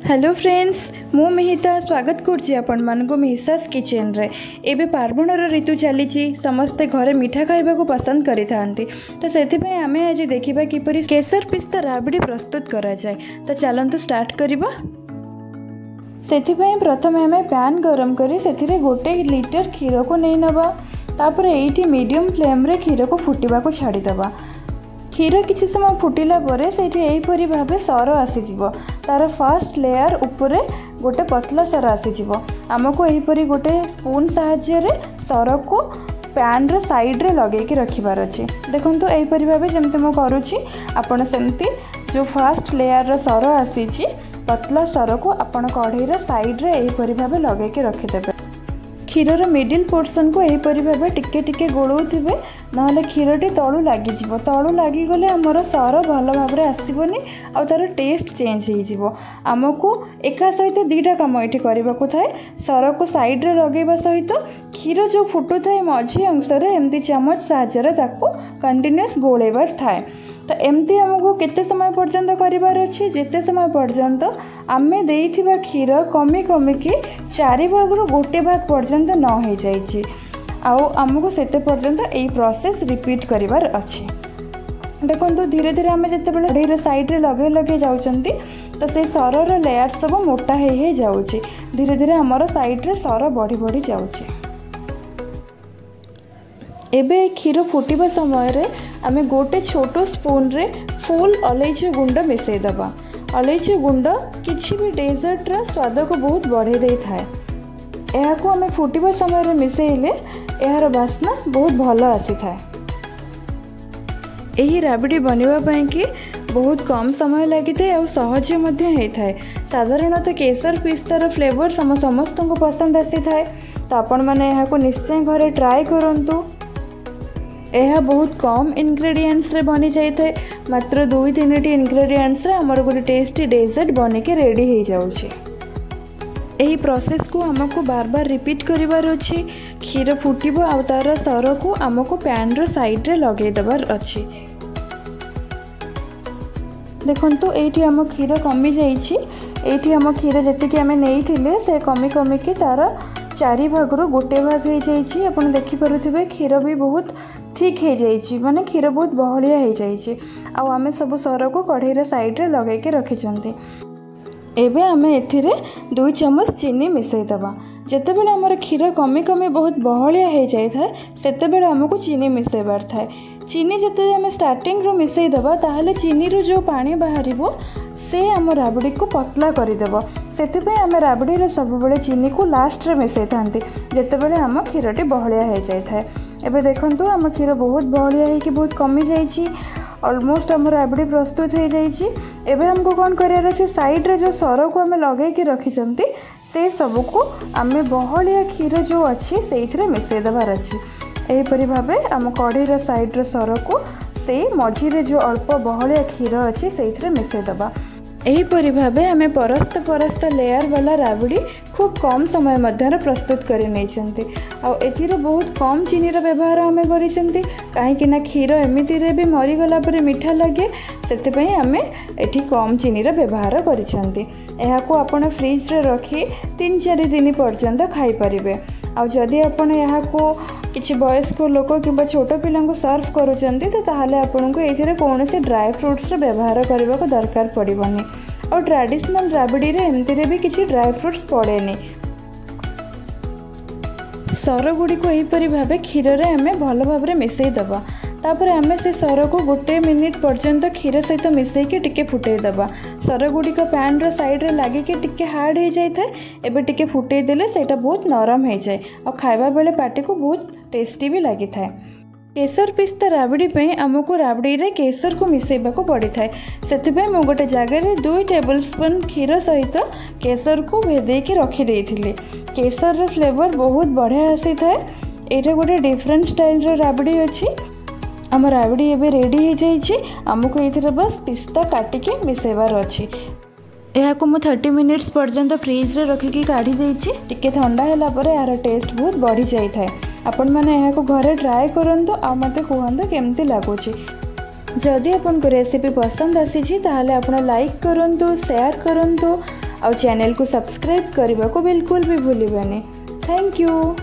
Hello friends मु मिहिता स्वागत करछि आपण मानको मिहिसास किचन रे। एबे पार्वणर ऋतु चली समस्ते घरे मिठा खाइबा को पसंद करि थांती तो सेति पय आमे आज देखिबा किपरि केसर पिस्ता राबड़ी प्रस्तुत करा जाय। तो चलंतु स्टार्ट करिबा। सेति पय प्रथमे आमे पैन गरम करी सेथिरे 1 लीटर क्षीर को नै नबा। तापर एठी मीडियम फ्लेम रे क्षीर को फुटिबा को छाडी दबा। क्षीर किसी समय फुटिला परे सेठी एहीपरि भाबे सर आसीजिवो। तार फर्स्ट लेयर उपरे गोटे पतला सर आसीजिवो। आमको एहीपरि गोटे स्पून साहाय्य रे सर को पैन रे साइड रे लगे के रखिबार अछि। देखंतु एहीपरि भाबे जेमते मो करूछि आपण सेमती जो फर्स्ट लेयर रे सर आसीछि पतला सर को आपण कढ़ई रे साइड रे एहीपरि भाबे लगे के रखि देबे। क्षीरर मिडिल पोर्सन को एहीपरि भाबे टिके टिके गोळौथिबे नहले क्षीरटी तळु लागिजिवो। तळु लागिगले हमर सर भल भाबरे आसीबोनी आ तार टेस्ट चेंज होइजिवो। आमको एका सहित दुईटा काम एठी करबाको थाए। सर को साइड रे लगेबा सहित क्षीर जो फुटु थाए मझी अंश रे एमती चमच साहाय्य रे ताको कंटीन्यूअस गोळेबार थाए। तो एमती आमको केते समय पर्यंत करिवार अछि जेते समय पर्यंत आमे देइथिबा क्षीर कमी कमी के 4 भागरो 1 भाग पर्यंत न हो जाइछि आउ आमको सेते पर्यंत एई प्रोसेस रिपीट करिवार अछि। देखंतु धीरे धीरे आमे जेते बेले कढ़ईर साइड रे लगे लगे जाउचंती तो से सरर लेयर सब मोटा हे जाउछि। धीरे धीरे हमर साइड रे सर बढ़ी बढ़ी जाउछि। एबे क्षीर फुटिबा समय रे आमे गोटे छोटो स्पून रे फुल अलैची गुंड मिसई दबा। अलैची गुंड किछि भी डेजर्ट रा स्वाद को बहुत बढ़े दे थाए। एहा को आमे फुटिबा समय रे मिसईले एहार बास्ना बहुत भल आसी थाए। एही राबड़ी बनिबा पई कि बहुत कम समय लगी थाए और सहज मध्य हे थाए। साधारणतः केसर पिस्तार फ्लेवर समस्त को पसंद आसी थाए। तो आपण माने एहा को निश्चय घरे ट्राई करंतु। यह बहुत कम इनग्रेडिएंट्स रे बनी जाए थे। मात्र 2-3 इनग्रेडिएंट्स रे हमर गोटे टेस्टी डेजर्ट बने के रेडी हो जाउछि। एही प्रोसेस को हमको बार बार रिपीट करिवार अछि। क्षीर फुटिबो आ तार सर को हमको पैन रो साइड रे लगे दबार अछि। देखंतु एठी हम क्षीर कमी जाइछि। एठी हम क्षीर जति के हमें नेइथिले से कमी कमी के तार 4 भागरो 1 भाग हो जाइछि। आपण देखि पारुथिबे क्षीर भी बहुत ठीक हो जाइछि माने क्षीर बहुत बहलिया हो जाइछि। आ आमे सब सर को कढ़ई रे साइड रे लगे के रखिछंती। एबे आमे एथिरे 2 चम्मच चीनी मिसई दबा। जेते बेले हमर क्षीर कमी कमी बहुत बहलिया हो जाय थाए सेते बेले हमको चीनी मिसईबार थाए। चीनी जेते आमे स्टार्टिंग रो मिसई दबा ताहले चीनी रो जो पानी बाहरिबो से आम राबड़ी को पतला करदेव। से आम राबड़ी रे सब बेले चीनी को लास्ट रे मिसई थांती जेते बेले आम क्षीरटी बहलिया हो जाय थाए। एबे देखंतु आम क्षीर बहुत बहलिया है कि बहुत कमी जाइछि। ऑलमोस्ट आम राबड़ी प्रस्तुत हो जाइछि। एबे हमको कौन करार अछि साइड रे जो सर को आमे लगे के रखिछंती से सब को आमे बहलिया क्षीर जो अछि सेइथरे मिसई देबार अछि। एहीपरि भाबे आम कढ़ई रे साइड रे सर को से मझी रे जो अल्प बहलिया क्षीर अछि सेइथरे मिसई देबा। एहीपरि भाबे आमे परस्त परस्त लेयर वाला राबड़ी खूब कम समय मध्य प्रस्तुत करि नैचंती। आ एथिरे बहुत कम चीनी रो व्यवहार आमे करिसंती काहे कि ना क्षीर एमिति रे भी मरि गला परे मीठा लगे सेते पई आमे एठी कम चीनी रो व्यवहार करिसंती। एहा को आपण फ्रिज रे रखी 3-4 दिन पर्यंत खाई परिबे। आ जदि आपण एहा को किछि वयस्क लोक किंबा छोट पिलांको सर्व करूचंती तो ताहाले आपनको एथिरे कोनोसी ड्राई फ्रूट्स रो व्यवहार करबा को दरकार पड़िबनी। और ट्रेडिशनल राबड़ी रे एमती रे भी किछि ड्राई फ्रूट्स पड़ेनी। सर गुडी को एहीपरि भाबे क्षीर रे आमे भल भाबरे मिसई दबा। तापर आमे से सर को 1 मिनिट पर्यंत क्षीर सहित मिसई के टिके फुटई दबा। सर गुडी को पैन रो साइड रे लागी के टिके हार्ड हो जाय थाए। एबे टिके फुटई देले सेटा बहुत नरम हो जाय और खाइबा बेले पाटी को बहुत टेस्टी भी लागि थाए। केसर पिस्ता राबड़ी पे आमको राबड़ी रे केसर को मिसईबा को पड़ी थाए। सेथिबे मो गोटे जगह रे 2 टेबलस्पून क्षीर सहित केसर को भेदे के रखी देइथिले। केसर रो फ्लेवर बहुत बढ़िया आसी थाए। एटा गोटे डिफरेंट स्टाइल रो राबड़ी अछि। आम राबड़ी एबे रेडी हो जाइछि। आमको एथिरे बस पिस्ता काटी के मिसईबार अछि। एहा को मु 30 मिनिट्स पर्यंत फ्रिज रे रखी के काढी देइछि। टिके ठंडा हैला परे यार टेस्ट बहुत बढ़ी जाई थाए। आपण माने एहा को घरे ट्राई करंतु आ मते कहंतु केमती लागुछि। जदि आपन को रेसिपी पसंद आसी छी ताहाले आपण लाइक करंतु शेयर करंतु और चैनल को सब्सक्राइब करने को बिल्कुल भी भूलिबेनी। Thank you.